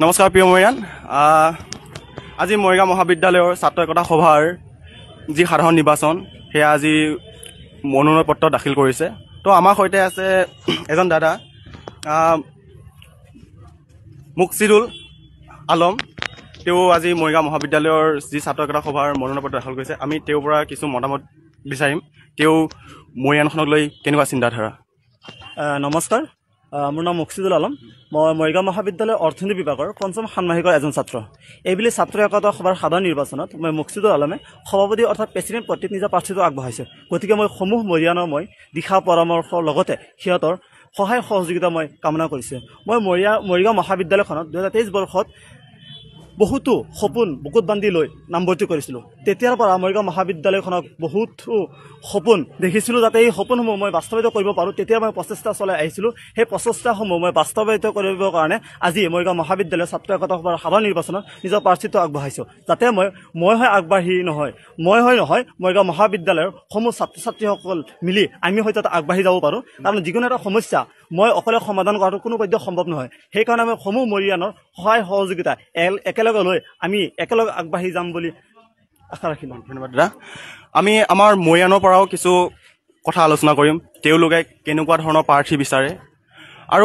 নমস্কাৰ প্ৰিয় মৰিয়ান। আজি মৰিগাঁও মহাবিদ্যালয়ৰ ছাত্ৰ একতা সভাৰ যি সাধাৰণ নিৰ্বাচন সেয়া আজি মনোনয়ন পত্ৰ দাখিল কৰিছে। তো আমাৰ সৈতে আছে এজন দাদা মুকছিদুল আলম। তেওঁ আজি মৰিগাঁও মহাবিদ্যালয়ৰ যি ছাত্ৰ একতা সভাৰ মনোনয়ন পত্ৰ দাখিল কৰিছে। আমি তেওঁৰ পৰা কিছু মতামত বিচাৰিম। তেওঁ মৰিয়ানখনক লৈ কেনেকুৱা চিন্তাধাৰা। নমস্কাৰ, মোৰ নাম মুকছিদুল আলম। মই মৰিগাঁও মহাবিদ্যালয়ৰ অৰ্থনীতি বিভাগৰ পঞ্চম ষাণ্মাসিকৰ এজন ছাত্ৰ। এইবুলি ছাত্ৰ একতা সভাৰ সাধাৰণ নিৰ্বাচনত মই মুকছিদুল আলমে সভাপতি অৰ্থাৎ প্ৰেচিডেণ্ট পদত নিজৰ প্ৰাৰ্থীটো আগবঢ়াইছে। গতিকে মই সমূহ মৰিয়ানৰ মই দিশা পৰামৰ্শৰ লগতে সিহঁতৰ সহায় সহযোগিতা মই কামনা কৰিছোঁ। মই মৰিগাঁও মহাবিদ্যালয়খনত 2023 বৰ্ষত বহুতো সপোন বুকুত বান্ধি লৈ নামভৰ্তি কৰিছিলোঁ। তেতিয়াৰ পৰা মৰিগাঁও মহাবিদ্যালয়খনক বহুতো সপোন দেখিছিলোঁ, যাতে এই সপোনসমূহ মই বাস্তৱায়িত কৰিব পাৰোঁ। তেতিয়া মই প্ৰচেষ্টা চলাই আহিছিলোঁ। সেই প্ৰচেষ্টাসমূহ মই বাস্তৱায়িত কৰিবৰ কাৰণে আজি মৰিগাঁও মহাবিদ্যালয়ৰ ছাত্ৰ একতা সভাৰ সাধাৰণ নিৰ্বাচনত নিজৰ প্ৰাৰ্থীটো আগবঢ়াইছোঁ, যাতে মই মৰিগাঁও মহাবিদ্যালয়ৰ সমূহ ছাত্ৰ ছাত্ৰীসকল মিলি আমি হয়তো আগবাঢ়ি যাব পাৰোঁ। কাৰণ যিকোনো এটা সমস্যা মই অকলে সমাধান কৰাটো কোনো পধ্যে সম্ভৱ নহয়। সেইকাৰণে আমি সমূহ মৰিয়ানৰ সহায় সহযোগিতা একেলগে লৈ আমি একেলগে আগবাঢ়ি যাম বুলি আশা ৰাখিলোঁ। ধন্যবাদ দাদা। আমি আমাৰ মৰিয়ানৰ পৰাও কিছু কথা আলোচনা কৰিম। তেওঁলোকে কেনেকুৱা ধৰণৰ প্ৰাৰ্থী বিচাৰে আৰু